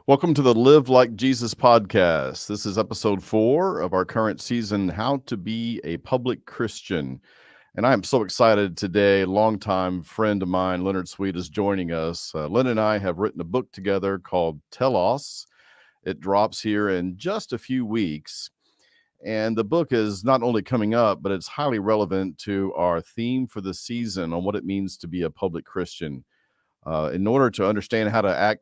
Welcome to the Live Like Jesus podcast. This is episode 4 of our current season, How to Be a Public Christian. And I am so excited today. A longtime friend of mine, Leonard Sweet, is joining us. Len and I have written a book together called Telos. It drops here in just a few weeks. And the book is not only coming up, but it's highly relevant to our theme for the season on what it means to be a public Christian. In order to understand how to act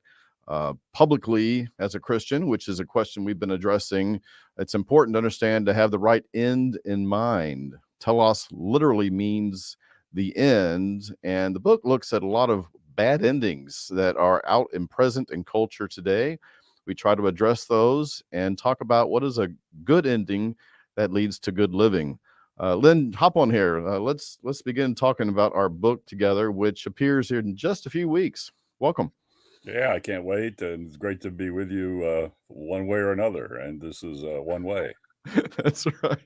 publicly as a Christian, which is a question we've been addressing, it's important to understand to have the right end in mind. Telos literally means the end, and the book looks at a lot of bad endings that are out and present in culture today. We try to address those and talk about what is a good ending that leads to good living. Len, hop on here. Let's begin talking about our book together, which appears here in just a few weeks. Welcome. Yeah, I can't wait, and it's great to be with you one way or another, and this is one way. That's right.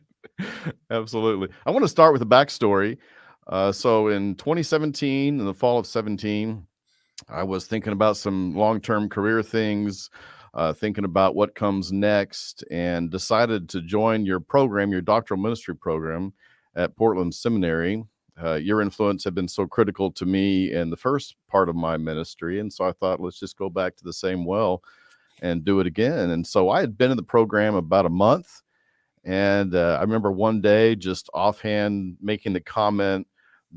Absolutely. I want to start with a backstory. So in 2017, in the fall of 17, I was thinking about some long-term career things, thinking about what comes next, and decided to join your program, your doctoral ministry program at Portland Seminary. Your influence had been so critical to me in the first part of my ministry, and so I thought, let's just go back to the same well and do it again. And so I had been in the program about a month, and I remember one day just offhand making the comment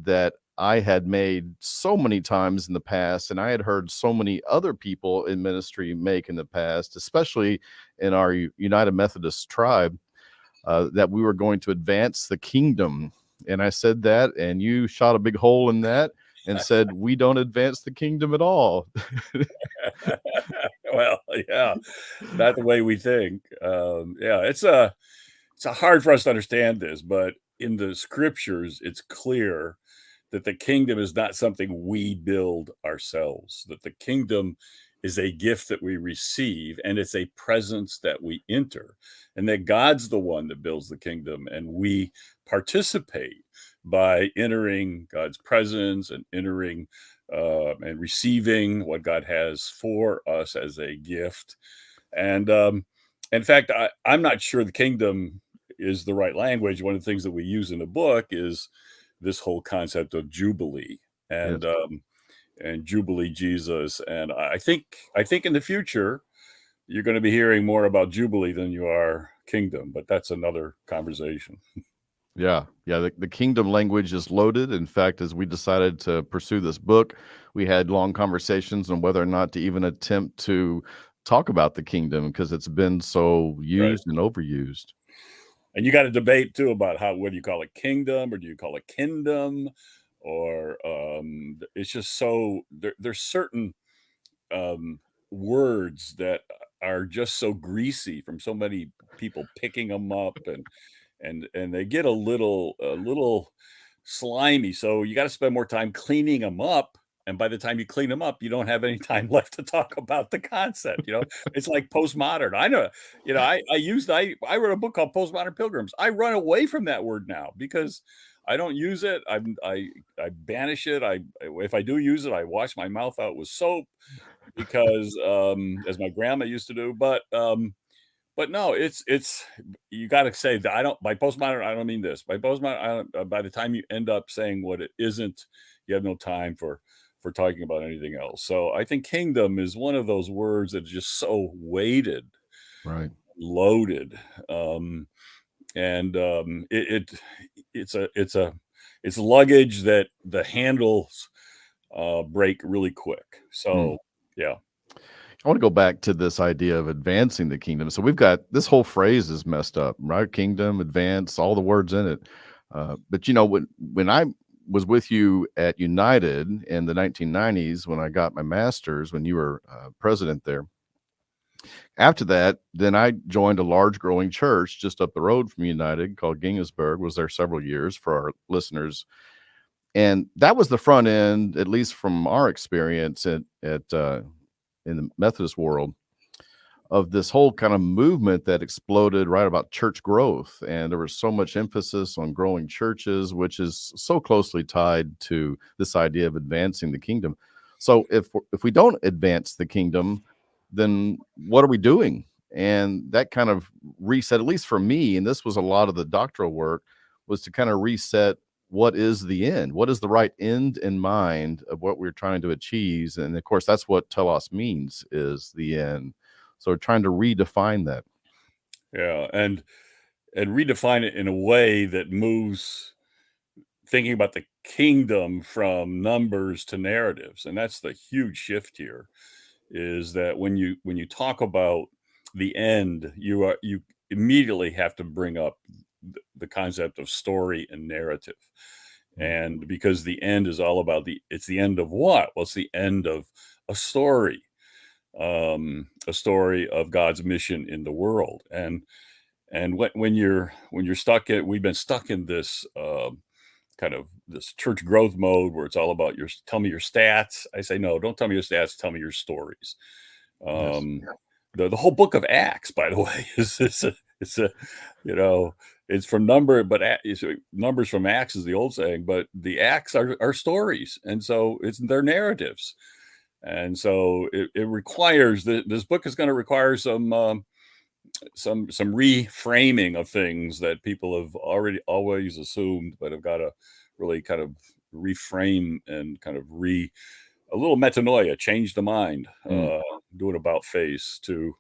that I had made so many times in the past, and I had heard so many other people in ministry make in the past, especially in our United Methodist tribe, that we were going to advance the kingdom. And I said that, and you shot a big hole in that and said, we don't advance the kingdom at all. Well, yeah, not the way we think. Yeah, it's a hard for us to understand this, but in the scriptures, it's clear that the kingdom is not something we build ourselves, that the kingdom is a gift that we receive, and it's a presence that we enter, and that God's the one that builds the kingdom, and we participate by entering God's presence and entering and receiving what God has for us as a gift. And in fact, I'm not sure the kingdom is the right language. One of the things that we use in the book is this whole concept of jubilee Yes. and jubilee Jesus. And I think in the future you're going to be hearing more about jubilee than you are kingdom, but that's another conversation. Yeah, the kingdom language is loaded. In fact, as we decided to pursue this book, we had long conversations on whether or not to even attempt to talk about the kingdom because it's been so Right. used and overused. And you got a debate too about how, whether you call it kingdom or do you call it kingdom, or it's just so there's certain um, words that are just so greasy from so many people picking them up, and they get a little slimy. So you got to spend more time cleaning them up. And by the time you clean them up, you don't have any time left to talk about the concept. It's like postmodern. I know, I wrote a book called Postmodern Pilgrims. I run away from that word now because I don't use it. I banish it. If I do use it, I wash my mouth out with soap because as my grandma used to do. But no, it's you got to say that I don't by postmodern. I don't mean this by postmodern. I don't, by the time you end up saying what it isn't, you have no time for talking about anything else. So I think kingdom is one of those words that is just so weighted, Right. loaded, and it's luggage that the handles break really quick. Hmm. So yeah. I want to go back to this idea of advancing the kingdom. So we've got this whole phrase is messed up, right? Kingdom, advance, all the words in it. But when I was with you at United in the 1990s, when I got my master's, when you were president there, after that, then I joined a large growing church just up the road from United called Gingesburg. Was there several years for our listeners, and that was the front end, at least from our experience at in the Methodist world, of this whole kind of movement that exploded right about church growth. And there was so much emphasis on growing churches, which is so closely tied to this idea of advancing the kingdom. So if we don't advance the kingdom, then what are we doing? And that kind of reset, at least for me, and this was a lot of the doctoral work, was to kind of reset what is the end? What is the right end in mind of what we're trying to achieve? And of course, that's what telos means, is the end. So we're trying to redefine that. Yeah, and redefine it in a way that moves thinking about the kingdom from numbers to narratives. And that's the huge shift here, is that when you talk about the end, you immediately have to bring up the concept of story and narrative. And because the end is all about it's the end of what? Well, it's the end of a story of God's mission in the world. And when you're stuck in, we've been stuck in this kind of this church growth mode where it's all about tell me your stats. I say, no, don't tell me your stats, tell me your stories. Yes. The whole book of Acts, by the way, it's a it's from numbers from Acts is the old saying, but the Acts are stories, and so they're narratives, and so it requires this book is going to require some reframing of things that people have always assumed, but have got to really kind of reframe and kind of a little metanoia, change the mind, do an about face to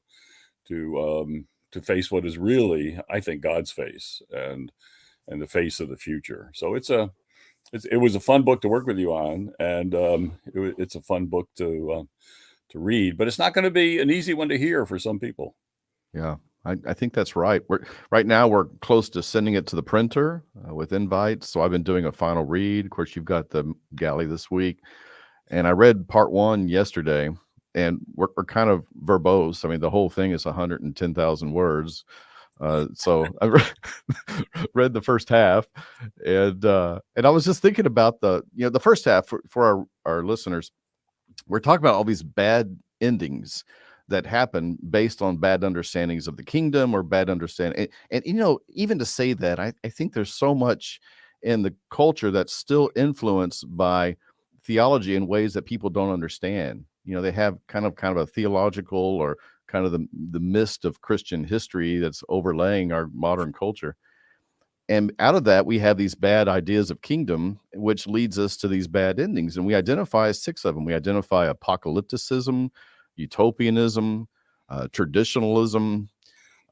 face what is really, I think, God's face and the face of the future. So it was a fun book to work with you on, and it's a fun book to read, but it's not going to be an easy one to hear for some people. Yeah, I think that's right. Right now we're close to sending it to the printer with invites. So I've been doing a final read. Of course, you've got the galley this week, and I read part 1 yesterday, and we're kind of verbose. I mean, the whole thing is 110,000 words. So I read the first half, and I was just thinking about the first half for our listeners. We're talking about all these bad endings that happen based on bad understandings of the kingdom or bad understanding. And even to say that, I think there's so much in the culture that's still influenced by theology in ways that people don't understand. They have kind of a theological or kind of the mist of Christian history that's overlaying our modern culture. And out of that, we have these bad ideas of kingdom, which leads us to these bad endings. And we identify 6 of them. We identify apocalypticism, utopianism, traditionalism.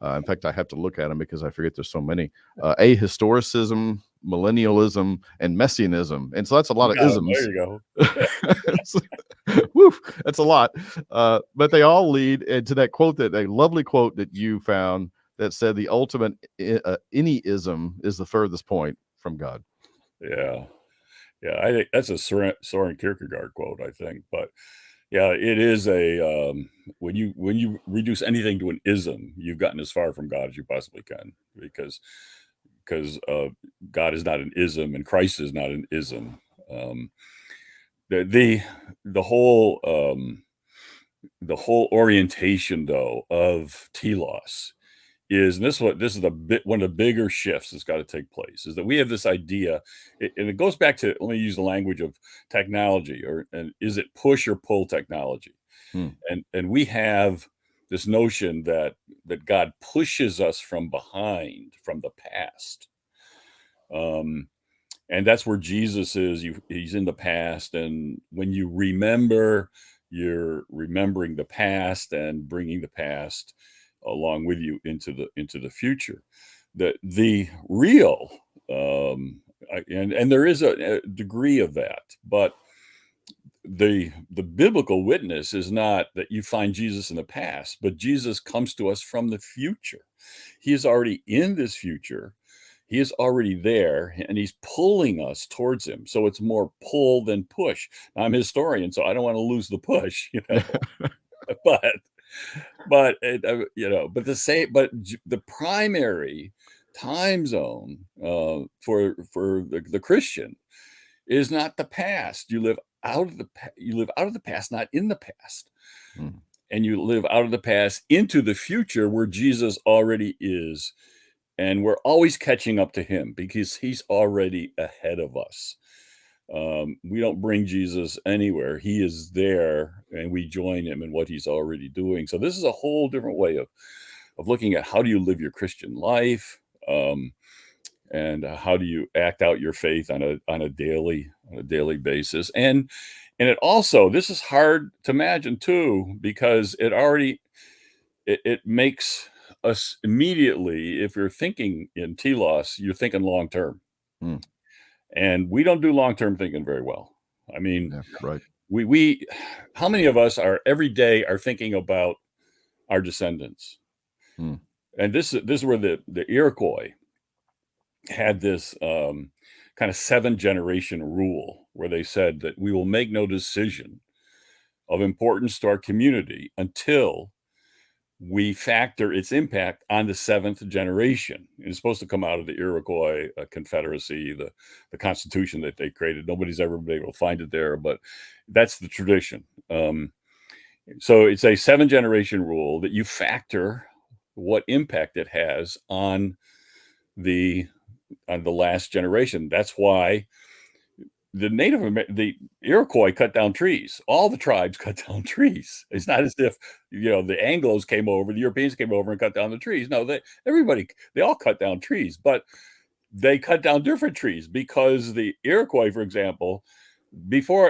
In fact, I have to look at them because I forget there's so many. Ahistoricism, millennialism, and messianism. And so that's a lot of isms. There you go. Woof, that's a lot. But they all lead into that quote, a lovely quote that you found, that said the ultimate anyism is the furthest point from God. Yeah. I think that's a Soren Kierkegaard quote, I think. But yeah, it is when you reduce anything to an ism, you've gotten as far from God as you possibly can, because God is not an ism and Christ is not an ism. The whole orientation, though, of telos is, and this is one of the bigger shifts that's got to take place, is that we have this idea, and it goes back to, let me use the language of technology, and is it push or pull technology? And we have this notion that God pushes us from behind, from the past. And that's where Jesus is. He's in the past, and when you remember, you're remembering the past and bringing the past along with you into the future. The real, and there is a degree of that, but the biblical witness is not that you find Jesus in the past, but Jesus comes to us from the future. He is already in this future. He is already there, and he's pulling us towards him. So it's more pull than push. Now, I'm a historian, so I don't want to lose the push, but the primary time zone for the Christian is not the past. You live out of the past, not in the past. And you live out of the past into the future where Jesus already is. And we're always catching up to him because he's already ahead of us. We don't bring Jesus anywhere. He is there, and we join him in what he's already doing. So this is a whole different way of looking at how do you live your Christian life, and how do you act out your faith on a daily basis. And it also, this is hard to imagine too, because it makes us immediately, if you're thinking in telos, you're thinking long term. Mm. And we don't do long-term thinking very well. I mean, Yeah, right. we how many of us are every day are thinking about our descendants? Mm. And this is where the Iroquois had this kind of 7-generation rule where they said that we will make no decision of importance to our community until we factor its impact on the 7th generation. It's supposed to come out of the Iroquois Confederacy, the Constitution that they created. Nobody's ever been able to find it there, but that's the tradition. So it's a 7-generation rule that you factor what impact it has on the last generation. That's why the Iroquois cut down trees. All the tribes cut down trees. It's not as if, the Anglos came over, the Europeans came over and cut down the trees. No, they all cut down trees, but they cut down different trees because the Iroquois, for example,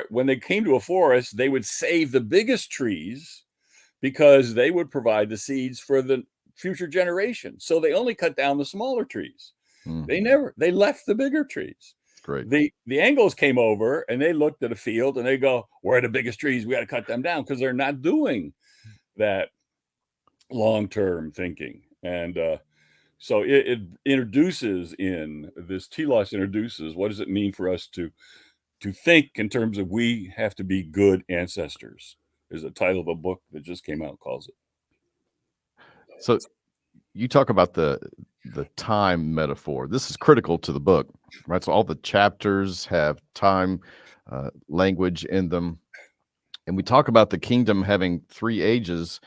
when they came to a forest, they would save the biggest trees because they would provide the seeds for the future generation. So they only cut down the smaller trees. Mm. They left the bigger trees. Great. The Anglos came over and they looked at a field and they go, where are the biggest trees? We got to cut them down, because they're not doing that long-term thinking. And so it introduces Telos introduces, what does it mean for us to think in terms of we have to be good ancestors, is the title of a book that just came out, calls it. So you talk about the time metaphor. This is critical to the book, right? So all the chapters have time language in them. And we talk about the kingdom having 3 ages,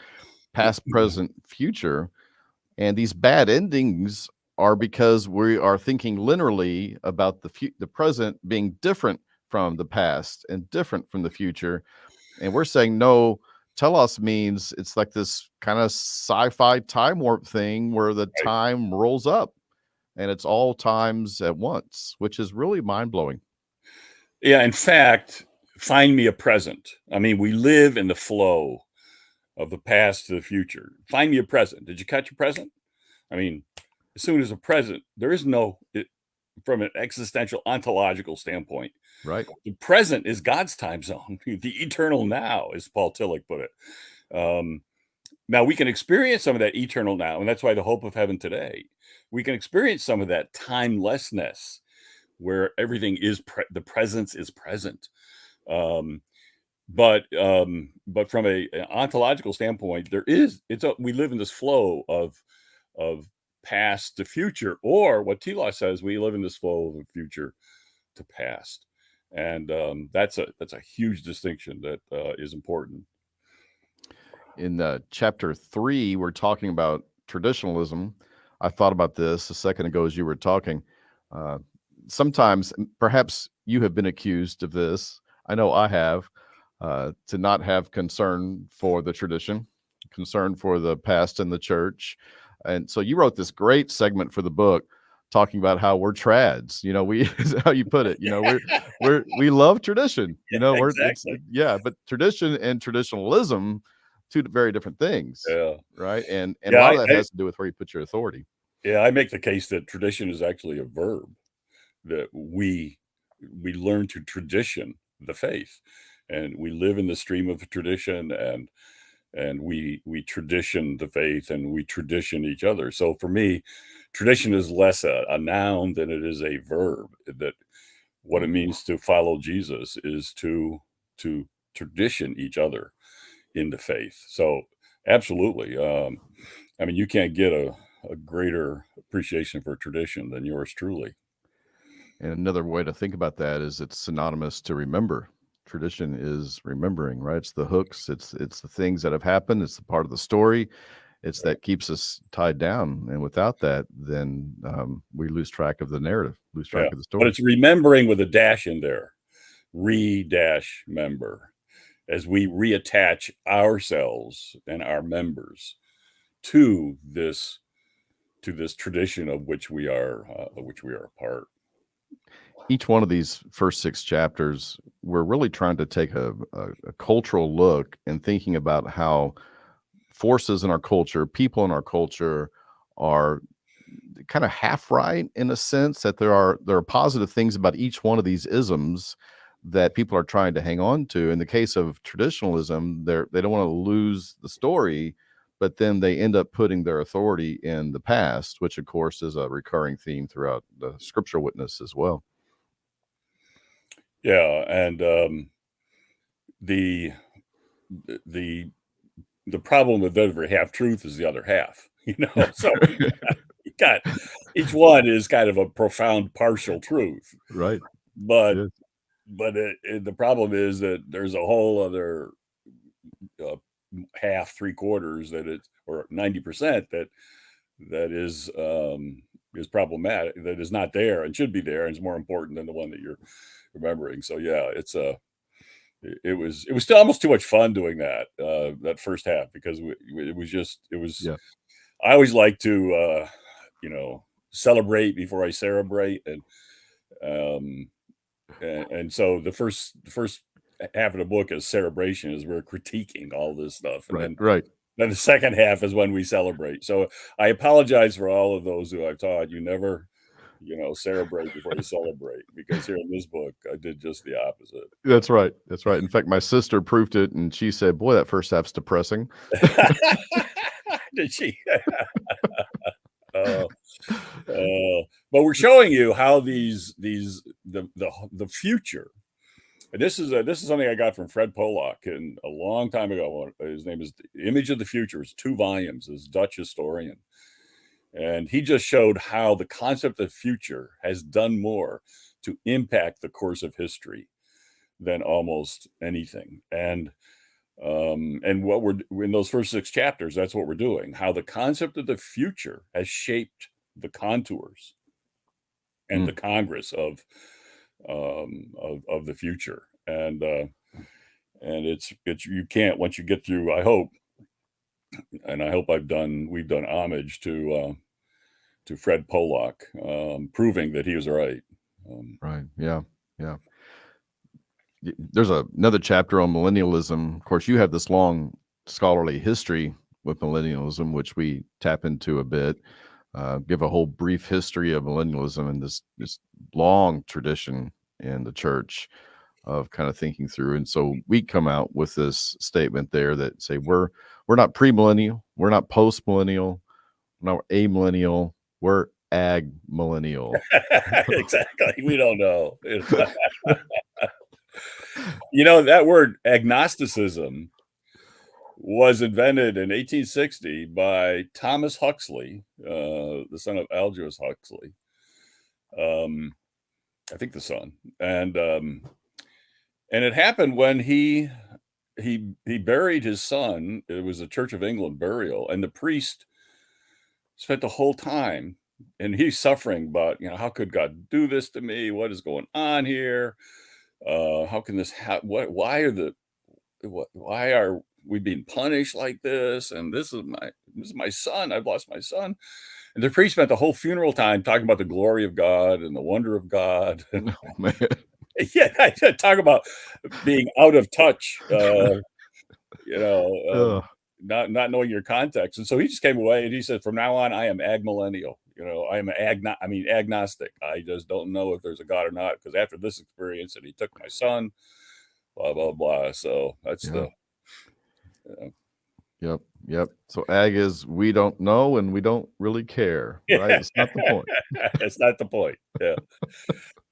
past, present, future. And these bad endings are because we are thinking linearly about the present being different from the past and different from the future. And we're saying, no, Telos means it's like this kind of sci-fi time warp thing where the time rolls up and it's all times at once, which is really mind-blowing. Yeah, in fact, find me a present. I mean, we live in the flow of the past to the future. Find me a present. Did you catch a present? I mean, as soon as a present, there is from an existential ontological standpoint, right? The present is God's time zone, the eternal now, as Paul Tillich put it. Now we can experience some of that eternal now, and that's why the hope of heaven today. We can experience some of that timelessness, where everything is the presence is present. But from an ontological standpoint, we live in this flow of past to future, or what Telos says, we live in this flow of future to past. And that's a huge distinction that is important. In chapter 3, we're talking about traditionalism. I thought about this a second ago as you were talking. Sometimes, perhaps you have been accused of this. I know I have, to not have concern for the tradition, concern for the past and the church. And so you wrote this great segment for the book talking about how we're trads, how you put it, we love tradition, Exactly. but tradition and traditionalism, 2 very different things. Yeah. Right. And a lot of that has to do with where you put your authority. Yeah. I make the case that tradition is actually a verb, that we learn to tradition the faith, and we live in the stream of the tradition, and we tradition the faith, and we tradition each other. So for me, tradition is less a noun than it is a verb, that what it means to follow Jesus is to tradition each other in the faith. So absolutely. I mean, you can't get a greater appreciation for tradition than yours truly. And another way to think about that is it's synonymous to remember. Tradition is remembering, right? It's the hooks, it's the things that have happened, it's the part of the story, it's that keeps us tied down. And without that, then we lose track of the narrative, lose track of the story. But it's remembering with a dash in there. member, as we reattach ourselves and our members to this tradition of which we are a part. Each one of these first 6 chapters, we're really trying to take a cultural look and thinking about how forces in our culture, people in our culture are kind of half right in a sense that there are positive things about each one of these isms that people are trying to hang on to. In the case of traditionalism, they don't want to lose the story, but then they end up putting their authority in the past, which of course is a recurring theme throughout the scriptural witness as well. Yeah, and the problem with every half truth is the other half, So you got each one is kind of a profound partial truth, Right. but Yes. the problem is that there's a whole other half, 3/4 that it's, or 90% that is problematic, that is not there and should be there, and is more important than the one that you're remembering. So yeah, it was still almost too much fun doing that that first half, because it was Yeah. I always like to celebrate before I celebrate, and so the first half of the book is celebration, as we're critiquing all this stuff, and Right. then the second half is when we celebrate. So I apologize for all of those who I've taught. You never, celebrate before you celebrate, because here in this book, I did just the opposite. That's right. That's right. In fact, my sister proved it, and she said, "Boy, that first half's depressing." Did she? But we're showing you how the future. And this is something I got from Fred Polak, and a long time ago. His name is The Image of the Future. It's 2 volumes. This Dutch historian, and he just showed how the concept of future has done more to impact the course of history than almost anything. And what we're in those first 6 chapters, that's what we're doing. How the concept of the future has shaped the contours and the Congress of the future. And it's you can't, once you get through, I hope we've done homage to Fred Polak, proving that he was right. Right. Yeah. Yeah. There's another chapter on millennialism. Of course, you have this long scholarly history with millennialism, which we tap into a bit. Give a whole brief history of millennialism and this long tradition in the church of kind of thinking through. And so we come out with this statement there that say we're not premillennial, we're not post-millennial, we're not amillennial, we're ag-millennial. Exactly. We don't know. That word agnosticism was invented in 1860 by Thomas Huxley, the son of Aldous Huxley. I think the son. And it happened when he buried his son. It was a Church of England burial, and the priest spent the whole time, and he's suffering, but how could God do this to me? What is going on here? How can this happen? Why are we being punished like this? And this is my son. I've lost my son. And the priest spent the whole funeral time talking about the glory of God and the wonder of God. Oh, man. Yeah, I talk about being out of touch. Not knowing your context. And so he just came away and he said, from now on, I am agmillennial. I am agnostic. I just don't know if there's a God or not, because after this experience, and he took my son, blah, blah, blah. So that's Yep. So ag is we don't know and we don't really care, right? It's not the point. It's not the point. Yeah.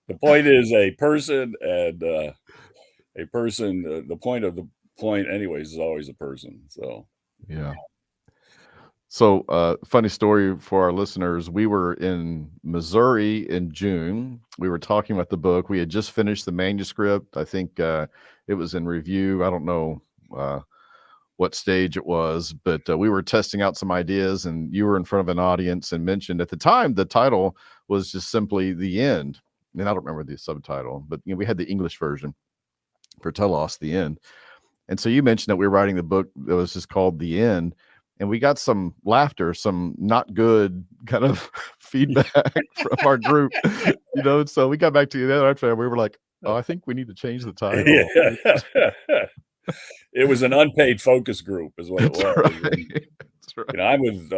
The point is a person, and the point of the point anyways is always a person. So yeah. So funny story for our listeners. We were in Missouri in June. We were talking about the book. We had just finished the manuscript. I think it was in review. I don't know what stage it was, but we were testing out some ideas, and you were in front of an audience and mentioned at the time the title was just simply The End. And I don't remember the subtitle, but we had the English version. for Telos, the end. And so you mentioned that we were writing the book that was just called The End, and we got some laughter, some not good kind of feedback from our group, so we got back to the other after we were like, oh, I think we need to change the title. Yeah. It was an unpaid focus group is what it That's was. right. That's right. I'm with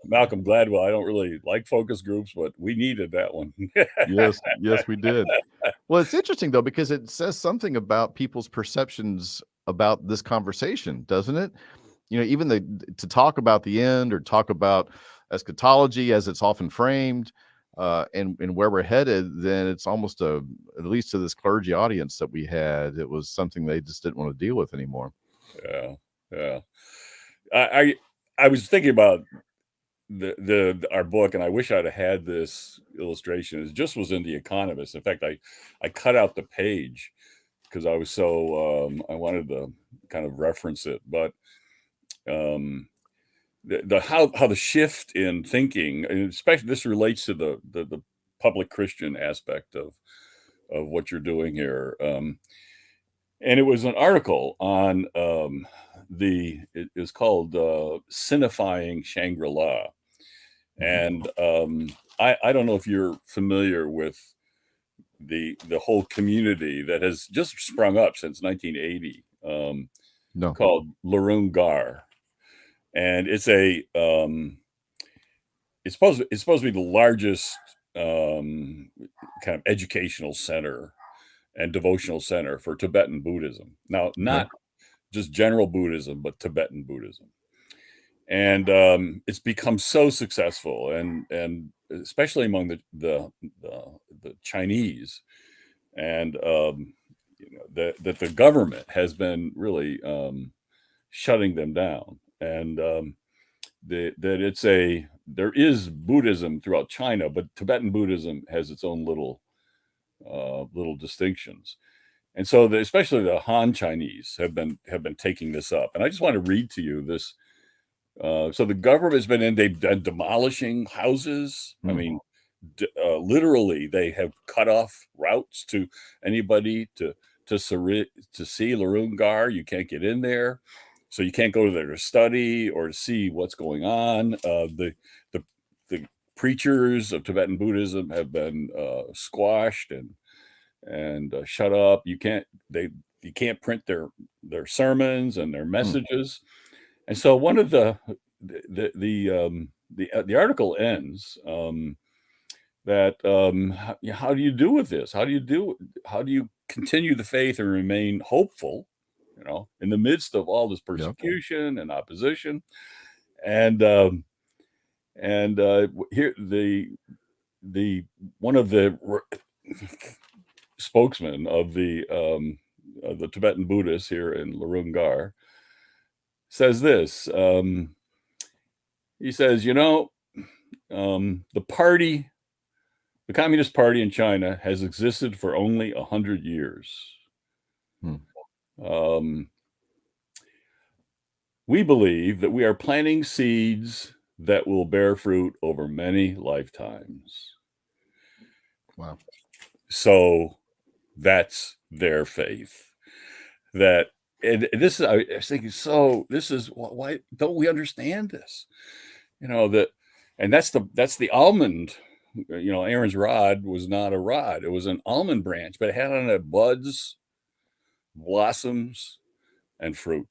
Malcolm Gladwell. I don't really like focus groups, but we needed that one. Yes, we did. Well, it's interesting though, because it says something about people's perceptions about this conversation, doesn't it? Even to talk about the end or talk about eschatology as it's often framed, and where we're headed, then it's almost at least to this clergy audience that we had, it was something they just didn't want to deal with anymore. Yeah. I was thinking about our book, and I wish I'd have had this illustration. It just was in The Economist. In fact, I cut out the page because I was so I wanted to kind of reference it. But how the shift in thinking, and especially this relates to the public Christian aspect of what you're doing here. And it was an article on it is called Sinifying Shangri-La. And I don't know if you're familiar with the whole community that has just sprung up since 1980, No. called Larun Gar. And it's supposed to be the largest kind of educational center and devotional center for Tibetan Buddhism. Now, not just general Buddhism, but Tibetan Buddhism. And it's become so successful, and especially among the Chinese, and that the government has been really shutting them down, and that there is Buddhism throughout China, but Tibetan Buddhism has its own little distinctions. And so especially the Han Chinese have been taking this up. And I just want to read to you this. So the government's they've been demolishing houses. I mean, literally, they have cut off routes to anybody to see Larun Gar. You can't get in there, so you can't go there to study or to see what's going on. The preachers of Tibetan Buddhism have been squashed and shut up. You can't print their sermons and their messages. And so one of the article ends that how do you do with this? How do you continue the faith and remain hopeful, in the midst of all this persecution and opposition? And here the one of the spokesman of the Tibetan Buddhists here in Larun Gar says this. He says, the Communist Party in China has existed for only 100 years. We believe that we are planting seeds that will bear fruit over many lifetimes. Wow. So that's their faith. And this is, I was thinking, so this is why don't we understand this? And that's the almond. Aaron's rod was not a rod; it was an almond branch, but it had on it buds, blossoms, and fruit.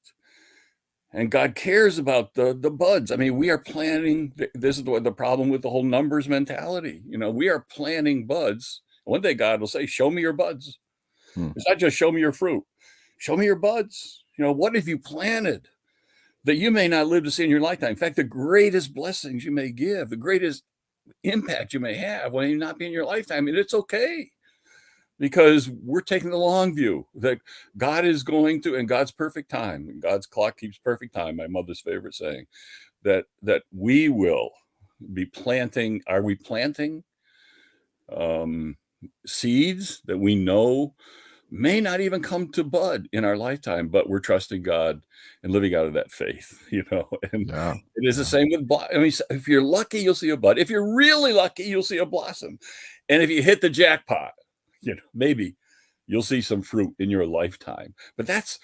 And God cares about the buds. I mean, we are planting. This is the problem with the whole numbers mentality. We are planting buds. One day God will say, "Show me your buds." It's not just show me your fruit. Show me your buds. What have you planted that you may not live to see in your lifetime? In fact, the greatest blessings you may give, the greatest impact you may have when you not be in your lifetime, and it's okay, because we're taking the long view that God is going to, in God's perfect time, and God's clock keeps perfect time, my mother's favorite saying, that we will be planting. Are we planting seeds that we know may not even come to bud in our lifetime, but we're trusting God and living out of that faith, and it is the same with, if you're lucky, you'll see a bud. If you're really lucky, you'll see a blossom. And if you hit the jackpot, maybe you'll see some fruit in your lifetime. But that's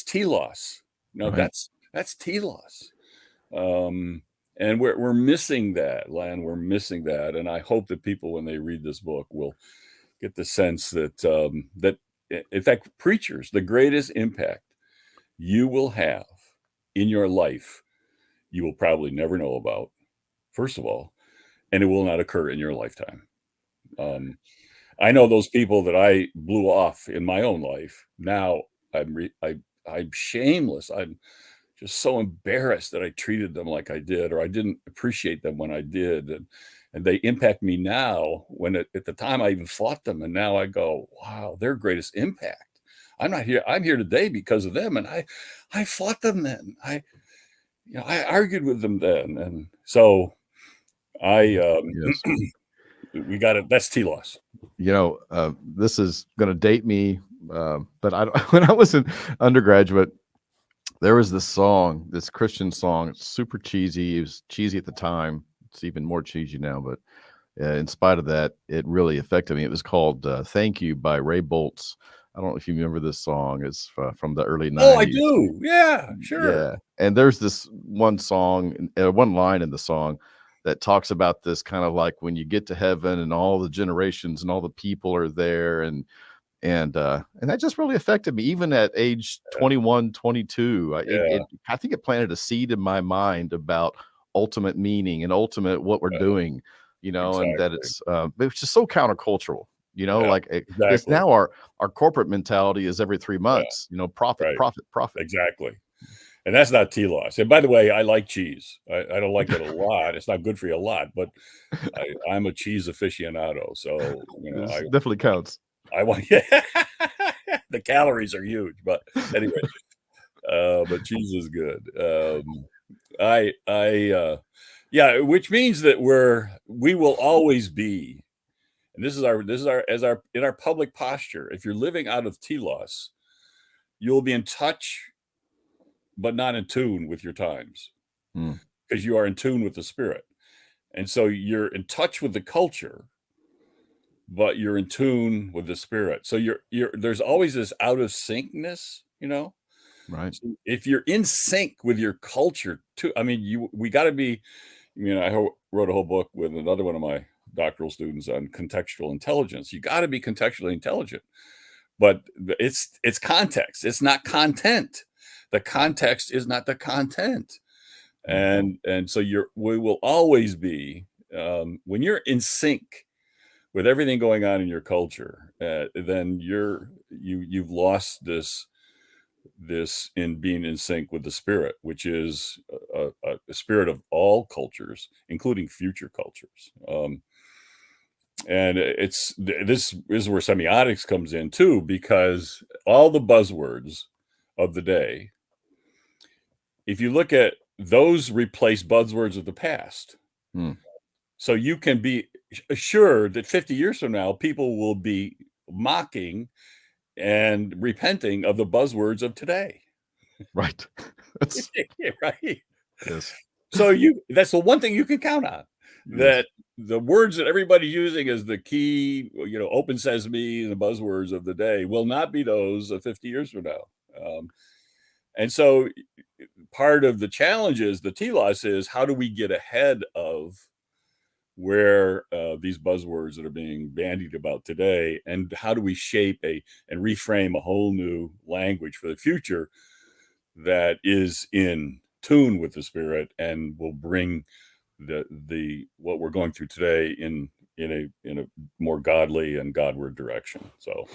telos. No, Right. that's telos. And we're missing that, Len. We're missing that. And I hope that people, when they read this book, will get the sense that in fact, preachers, the greatest impact you will have in your life, you will probably never know about, first of all, and it will not occur in your lifetime. I know those people that I blew off in my own life. Now I'm shameless. I'm just so embarrassed that I treated them like I did, or I didn't appreciate them when I did. And they impact me now when at the time I even fought them. And now I go, wow, their greatest impact. I'm not here. I'm here today because of them. And I fought them then. I argued with them then. And so Yes. we got it. That's Telos. This is going to date me, but when I was an undergraduate, there was this Christian song. It's super cheesy. It was cheesy at the time. It's even more cheesy now, but in spite of that, it really affected me. It was called "Thank You" by Ray Boltz. I don't know if you remember this song. It's from the early Oh, I 90s. do. Yeah, sure. Yeah, and there's this one one line in the song that talks about this kind of like when you get to heaven and all the generations and all the people are there, and that just really affected me even at age 21, 22. I think it planted a seed in my mind about ultimate meaning and ultimate what we're doing, and that it's just so countercultural, like because exactly. now our corporate mentality is every 3 months, profit, Right. profit, profit. Exactly. And that's not telos. And by the way, I like cheese. I don't like it a lot. It's not good for you a lot, but I'm a cheese aficionado. So, This definitely counts. I want the calories are huge, but anyway, but cheese is good. Yeah, which means that we will always be, and this is our in our public posture. If you're living out of telos, you'll be in touch, but not in tune with your times, because you are in tune with the Spirit. And so you're in touch with the culture, but you're in tune with the Spirit. So there's always this out of syncness, Right. So if you're in sync with your culture too, I mean, we got to be, I wrote a whole book with another one of my doctoral students on contextual intelligence. You got to be contextually intelligent, but it's context. It's not content. The context is not the content. And so we will always be, when you're in sync with everything going on in your culture, then you've lost this in being in sync with the Spirit, which is a spirit of all cultures, including future cultures. And this is where semiotics comes in too, because all the buzzwords of the day, if you look at those, replace buzzwords of the past. So you can be assured that 50 years from now, people will be mocking and repenting of the buzzwords of today. Right. Right. Yes. So that's the one thing you can count on, that the words that everybody's using as the key, open sesame, the buzzwords of the day will not be those of 50 years from now. And so part of the challenge is the telos is, how do we get ahead of where these buzzwords that are being bandied about today, and how do we shape and reframe a whole new language for the future that is in tune with the Spirit and will bring the what we're going through today in a more godly and Godward direction. So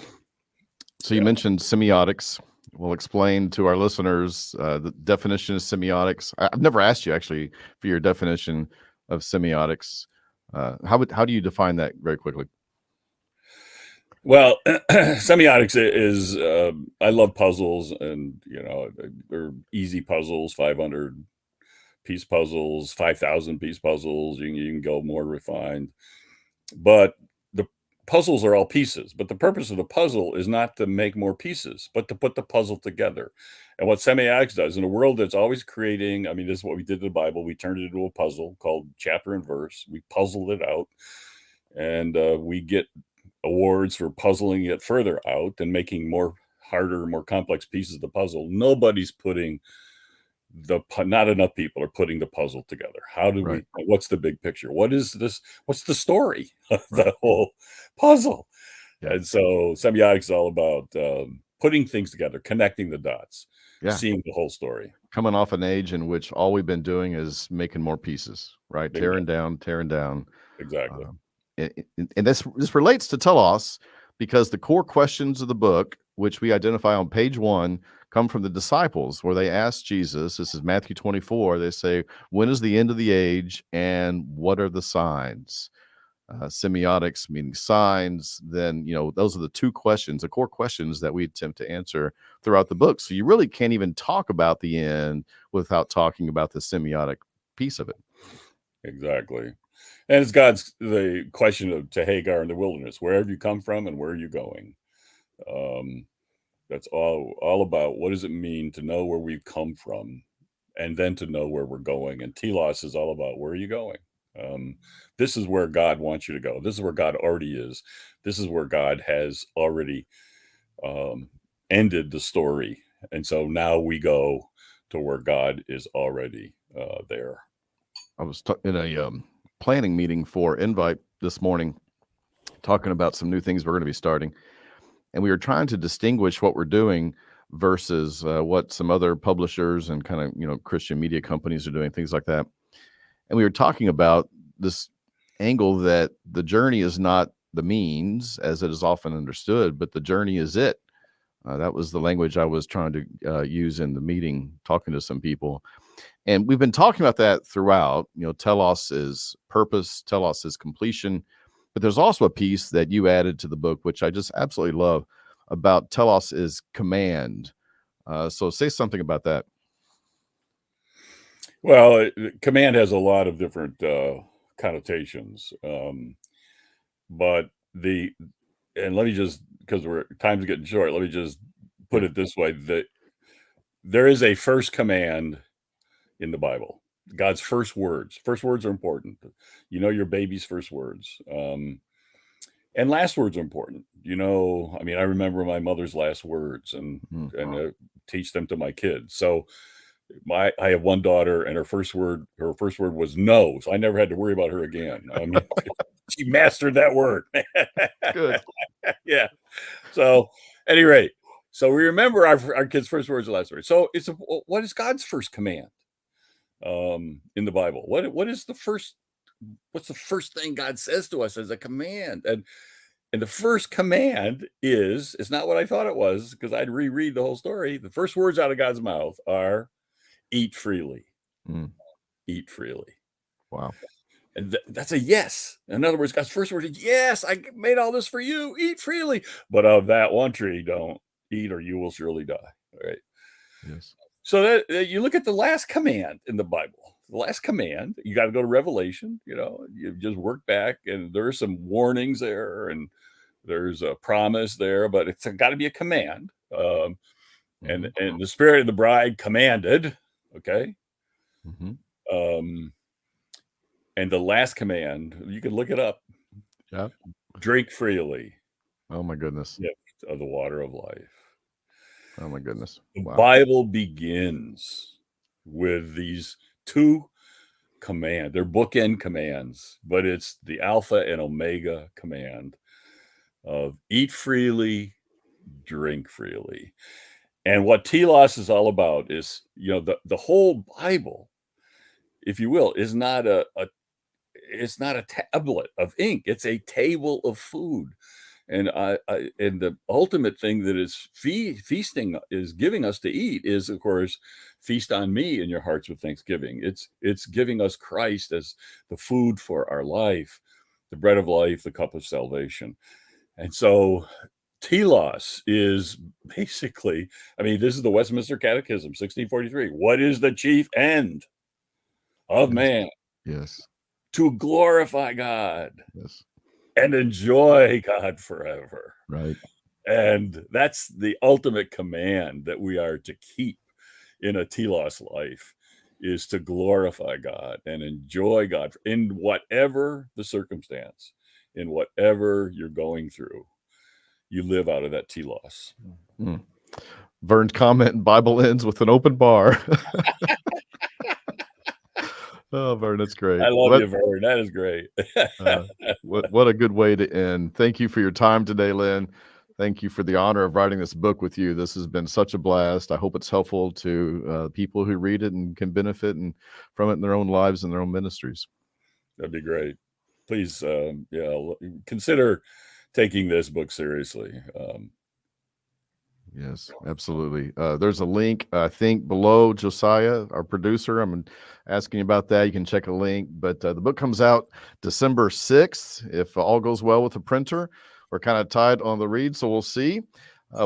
you mentioned semiotics. We'll explain to our listeners the definition of semiotics. I've never asked you actually for your definition of semiotics. How do you define that very quickly? Well, semiotics is, I love puzzles, and they're easy puzzles, 500 piece puzzles, 5,000 piece puzzles. You can go more refined, but the puzzles are all pieces. But the purpose of the puzzle is not to make more pieces, but to put the puzzle together. And what semiotics does in a world that's always creating, this is what we did in the Bible. We turned it into a puzzle called chapter and verse. We puzzled it out, and we get awards for puzzling it further out and making more harder, more complex pieces of the puzzle. Nobody's putting not enough people are putting the puzzle together. How do Right. what's the big picture? What is this? What's the story of Right. the whole puzzle? Yeah. And so semiotics is all about putting things together, connecting the dots, Yeah. seeing the whole story. Coming off an age in which all we've been doing is making more pieces, right? Bingo. Tearing down. Exactly. And this relates to Telos because the core questions of the book, which we identify on page 1, come from the disciples, where they ask Jesus. This is Matthew 24. They say, "When is the end of the age, and what are the signs?" Semiotics meaning signs. Then those are the 2 questions, the core questions that we attempt to answer throughout the book. So you really can't even talk about the end without talking about the semiotic piece of it. Exactly. And it's the question to Hagar in the wilderness: where have you come from, and where are you going? That's all about what does it mean to know where we've come from, and then to know where we're going. And Telos is all about where are you going. This is where God wants you to go. This is where God already is. This is where God has already ended the story. And so now we go to where God is already there. I was in a planning meeting for Invite this morning, talking about some new things we're going to be starting. And we were trying to distinguish what we're doing versus what some other publishers and kind of, Christian media companies are doing, things like that. And we were talking about this angle that the journey is not the means, as it is often understood, but the journey is it. That was the language I was trying to use in the meeting, talking to some people. And we've been talking about that throughout. Telos is purpose, Telos is completion. But there's also a piece that you added to the book, which I just absolutely love, about Telos is command. So say something about that. Well, command has a lot of different connotations. But and let me just, because time's getting short, let me just put it this way: that there is a first command in the Bible. God's first words. First words are important. Your baby's first words. And last words are important. I remember my mother's last words and teach them to my kids. So I have one daughter, and her first word was no. So I never had to worry about her again. She mastered that word. Good. Yeah. So at any rate, so we remember our kids' first words and last words. So what is God's first command in the Bible? What's the first thing God says to us as a command? And the first command it's not what I thought it was, because I'd reread the whole story. The first words out of God's mouth are eat freely. Eat freely. Wow. And that's a yes. In other words, God's first word is, yes, I made all this for you. Eat freely. But of that one tree, don't eat, or you will surely die. All right. Yes. So that you look at the last command in the Bible. The last command, you got to go to Revelation. You just work back, and there are some warnings there, and there's a promise there, but it's got to be a command. And the Spirit of the bride commanded. Okay. And the last command, you can look it up. Yeah. Drink freely. Oh my goodness. Gift of the water of life. Oh my goodness. The Wow. Bible begins with these 2 commands. They're bookend commands, but it's the Alpha and Omega command of eat freely, drink freely. And what Telos is all about is, the whole Bible, if you will, is not it's not a tablet of ink. It's a table of food. And and the ultimate thing that is feasting is giving us to eat is, of course, feast on me in your hearts with thanksgiving. It's giving us Christ as the food for our life, the bread of life, the cup of salvation. And so Telos is basically, this is the Westminster Catechism, 1643. What is the chief end of man? Yes. To glorify God. Yes. And enjoy God forever. Right. And that's the ultimate command that we are to keep in a telos life, is to glorify God and enjoy God in whatever the circumstance. in whatever you're going through. You live out of that telos. Mm. Vern's comment, Bible ends with an open bar. Oh, Vern, that's great. I love you, Vern. That is great. What a good way to end. Thank you for your time today, Len. Thank you for the honor of writing this book with you. This has been such a blast. I hope it's helpful to people who read it and can benefit from it in their own lives and their own ministries. That'd be great. Please, consider taking this book seriously. Yes, absolutely. There's a link, I think, below, Josiah, our producer. I'm asking you about that. You can check a link. But the book comes out December 6th. If all goes well with the printer, we're kind of tied on the read, so we'll see.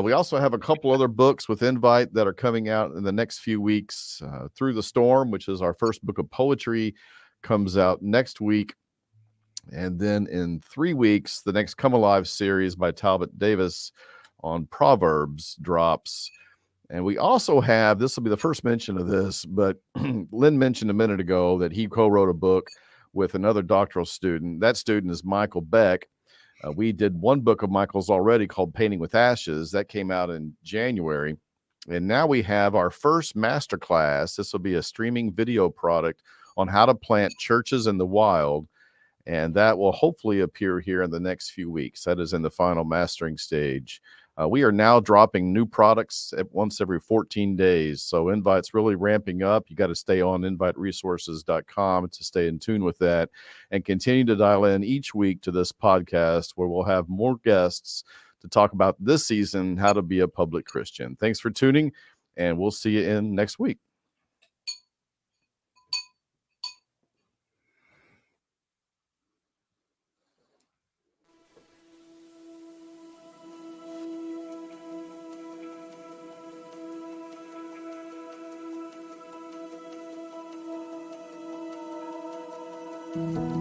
We also have a couple other books with Invite that are coming out in the next few weeks. Through the Storm, which is our first book of poetry, comes out next week. And then in 3 weeks, the next Come Alive series by Talbot Davis on Proverbs drops. And we also have, this will be the first mention of this, but Len mentioned a minute ago that he co-wrote a book with another doctoral student. That student is Michael Beck. We did one book of Michael's already called Painting with Ashes. That came out in January. And now we have our first masterclass. This will be a streaming video product on how to plant churches in the wild. And that will hopefully appear here in the next few weeks. That is in the final mastering stage. We are now dropping new products at once every 14 days. So Invite's really ramping up. You got to stay on inviteresources.com to stay in tune with that and continue to dial in each week to this podcast where we'll have more guests to talk about this season, how to be a public Christian. Thanks for tuning, and we'll see you in next week. Thank you.